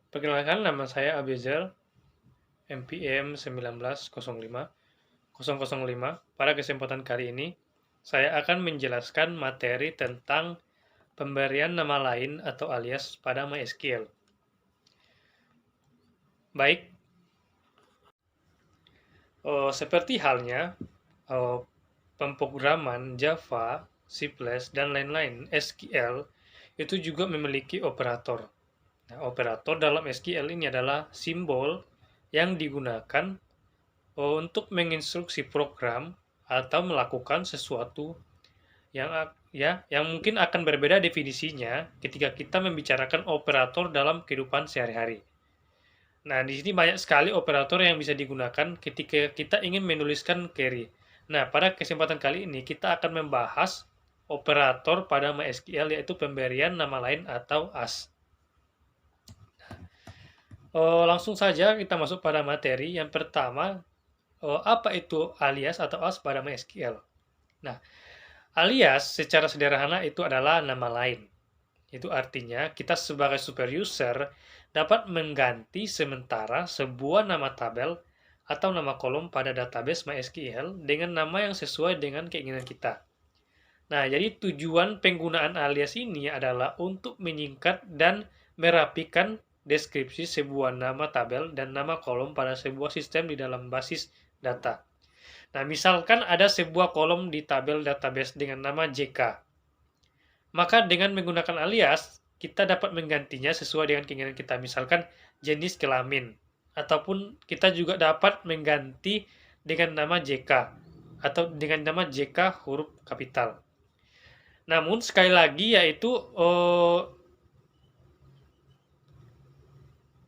Perkenalkan, nama saya Abezer, NPM 1905. Pada kesempatan kali ini, saya akan menjelaskan materi tentang pemberian nama lain atau alias pada MySQL. Baik, seperti halnya pemrograman Java, C++, dan lain-lain, SQL itu juga memiliki operator. Nah, operator dalam SQL ini adalah simbol yang digunakan untuk menginstruksi program atau melakukan sesuatu yang mungkin akan berbeda definisinya ketika kita membicarakan operator dalam kehidupan sehari-hari. Nah, di sini banyak sekali operator yang bisa digunakan ketika kita ingin menuliskan query. Nah, pada kesempatan kali ini kita akan membahas operator pada MySQL, yaitu pemberian nama lain atau AS. Langsung saja kita masuk pada materi. Yang pertama, apa itu alias atau AS pada MySQL? Nah, alias secara sederhana itu adalah nama lain. Itu artinya kita sebagai super user dapat mengganti sementara sebuah nama tabel atau nama kolom pada database MySQL dengan nama yang sesuai dengan keinginan kita. Nah, jadi tujuan penggunaan alias ini adalah untuk menyingkat dan merapikan deskripsi sebuah nama tabel dan nama kolom pada sebuah sistem di dalam basis data. Nah, misalkan ada sebuah kolom di tabel database dengan nama JK. Maka dengan menggunakan alias, kita dapat menggantinya sesuai dengan keinginan kita. Misalkan jenis kelamin. Ataupun kita juga dapat mengganti dengan nama JK. Atau dengan nama JK huruf kapital. Namun sekali lagi yaitu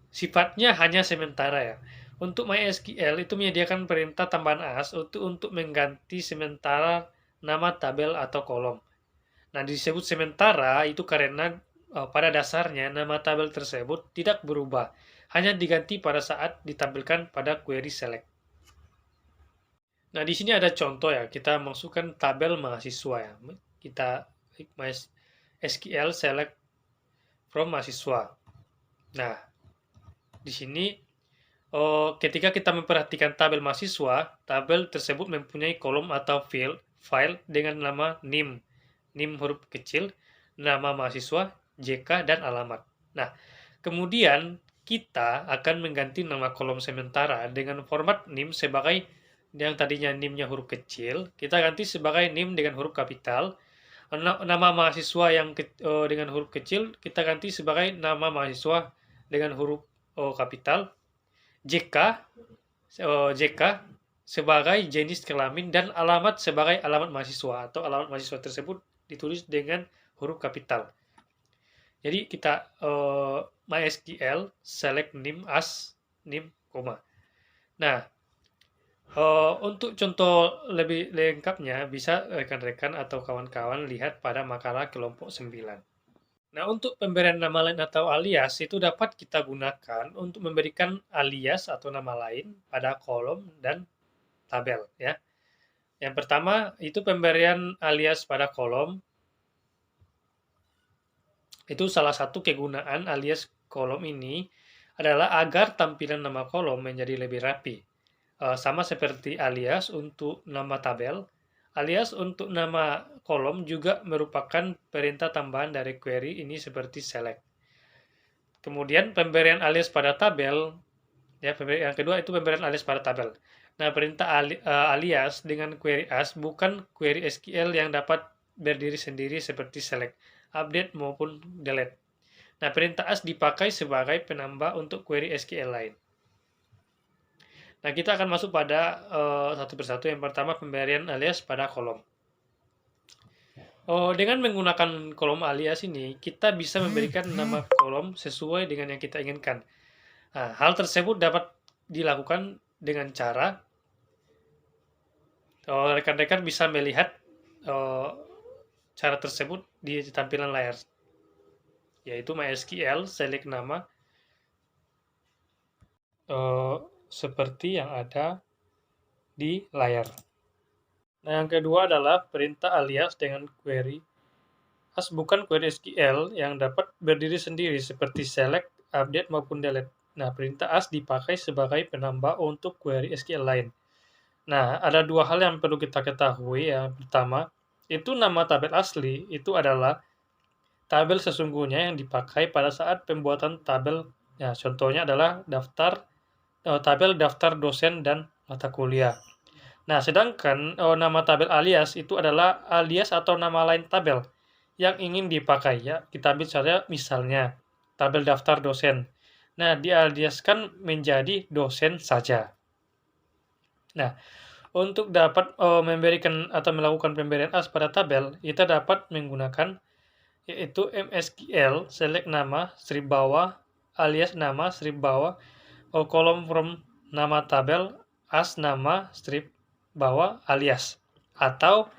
sifatnya hanya sementara ya. Untuk MySQL itu menyediakan perintah tambahan AS untuk mengganti sementara nama tabel atau kolom. Nah, disebut sementara itu karena pada dasarnya nama tabel tersebut tidak berubah, hanya diganti pada saat ditampilkan pada query select. Nah, di sini ada contoh ya, kita masukkan tabel mahasiswa ya. Kita klik MySQL select from mahasiswa. Nah, di sini ketika kita memperhatikan tabel mahasiswa, tabel tersebut mempunyai kolom atau file dengan nama NIM huruf kecil, nama mahasiswa, JK, dan alamat. Nah, kemudian kita akan mengganti nama kolom sementara dengan format NIM sebagai yang tadinya NIM-nya huruf kecil, kita ganti sebagai NIM dengan huruf kapital. Nama mahasiswa yang dengan huruf kecil, kita ganti sebagai nama mahasiswa dengan huruf kapital. JK sebagai jenis kelamin dan alamat sebagai alamat mahasiswa atau alamat mahasiswa tersebut ditulis dengan huruf kapital. Jadi kita MySQL select NIM as NIM, koma. Nah, untuk contoh lebih lengkapnya bisa rekan-rekan atau kawan-kawan lihat pada makalah kelompok 9. Nah, untuk pemberian nama lain atau alias itu dapat kita gunakan untuk memberikan alias atau nama lain pada kolom dan tabel ya. Yang pertama itu pemberian alias pada kolom. Itu salah satu kegunaan alias kolom ini adalah agar tampilan nama kolom menjadi lebih rapi. Sama seperti alias untuk nama tabel, alias untuk nama kolom juga merupakan perintah tambahan dari query ini seperti select. Kemudian pemberian alias pada tabel, ya yang kedua itu pemberian alias pada tabel. Nah, perintah alias dengan query as bukan query SQL yang dapat berdiri sendiri seperti select, update maupun delete. Nah, perintah as dipakai sebagai penambah untuk query SQL lain. Nah, kita akan masuk pada satu persatu. Yang pertama, pemberian alias pada kolom. Dengan menggunakan kolom alias ini, kita bisa memberikan nama kolom sesuai dengan yang kita inginkan. Nah, hal tersebut dapat dilakukan dengan cara rekan-rekan bisa melihat cara tersebut di tampilan layar, yaitu MySQL select nama seperti yang ada di layar. Nah, yang kedua adalah perintah alias dengan query as bukan query SQL yang dapat berdiri sendiri seperti select, update maupun delete. Nah, perintah as dipakai sebagai penambah untuk query SQL lain. Nah, ada dua hal yang perlu kita ketahui. Yang pertama, itu nama tabel asli itu adalah tabel sesungguhnya yang dipakai pada saat pembuatan tabel. Ya, contohnya adalah tabel daftar dosen dan mata kuliah. Nah, sedangkan nama tabel alias itu adalah alias atau nama lain tabel yang ingin dipakai. Ya, kita ambil saja misalnya tabel daftar dosen. Nah, dialiaskan menjadi dosen saja. Nah, untuk dapat memberikan atau melakukan pemberian as pada tabel, kita dapat menggunakan yaitu MSQL select nama strip bawah alias nama strip bawah kolom from nama tabel as nama strip bawah alias, atau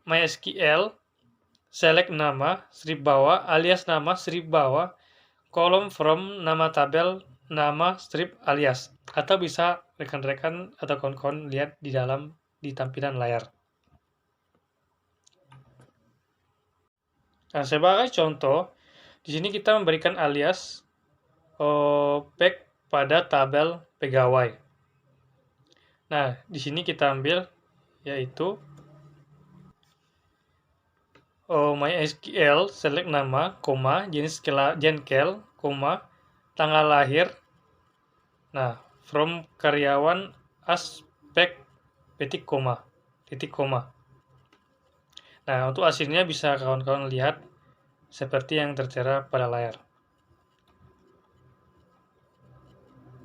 MySQL select nama strip bawah alias nama strip bawah kolom from nama tabel nama strip alias, atau bisa rekan-rekan atau kawan-kawan lihat di tampilan layar. Nah, sebagai contoh, di sini kita memberikan alias back pada tabel pegawai. Nah, di sini kita ambil yaitu MySQL select nama, jenis Jenkel, tanggal lahir. Nah, from karyawan aspek titik koma. Nah, untuk hasilnya bisa kawan-kawan lihat seperti yang tertera pada layar.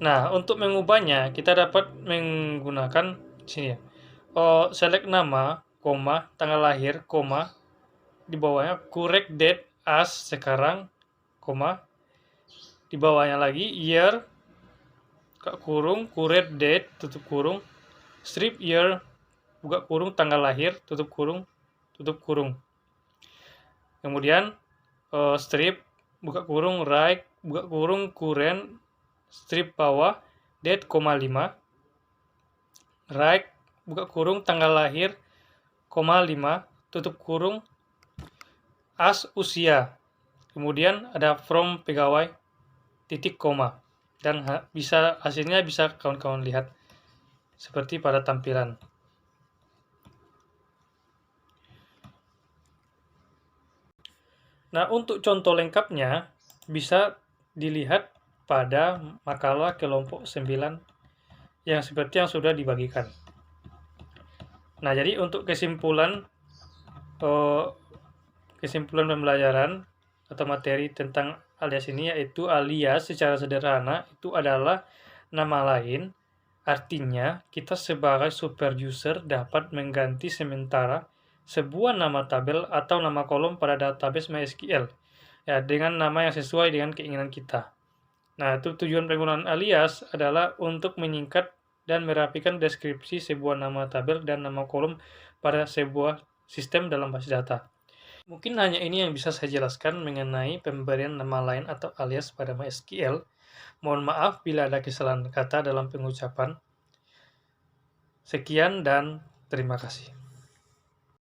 Nah, untuk mengubahnya kita dapat menggunakan sini ya. Select nama, tanggal lahir, di bawahnya correct date as sekarang, di bawahnya lagi year, correct date, tutup kurung, strip year, buka kurung, tanggal lahir, tutup kurung. Kemudian strip, buka kurung, right, buka kurung, current, strip bawah, date, 5, right, buka kurung, tanggal lahir, 5, tutup kurung, as usia. Kemudian ada from pegawai, titik koma. Dan hasilnya bisa kawan-kawan lihat seperti pada tampilan. Nah, untuk contoh lengkapnya bisa dilihat pada makalah kelompok 9 yang seperti yang sudah dibagikan. Nah, jadi untuk kesimpulan pembelajaran atau materi tentang alias ini, yaitu alias secara sederhana itu adalah nama lain. Artinya, kita sebagai super user dapat mengganti sementara sebuah nama tabel atau nama kolom pada database MySQL ya, dengan nama yang sesuai dengan keinginan kita. Nah, tujuan penggunaan alias adalah untuk menyingkat dan merapikan deskripsi sebuah nama tabel dan nama kolom pada sebuah sistem dalam basis data. Mungkin hanya ini yang bisa saya jelaskan mengenai pemberian nama lain atau alias pada MySQL. Mohon maaf bila ada kesalahan kata dalam pengucapan. Sekian dan terima kasih.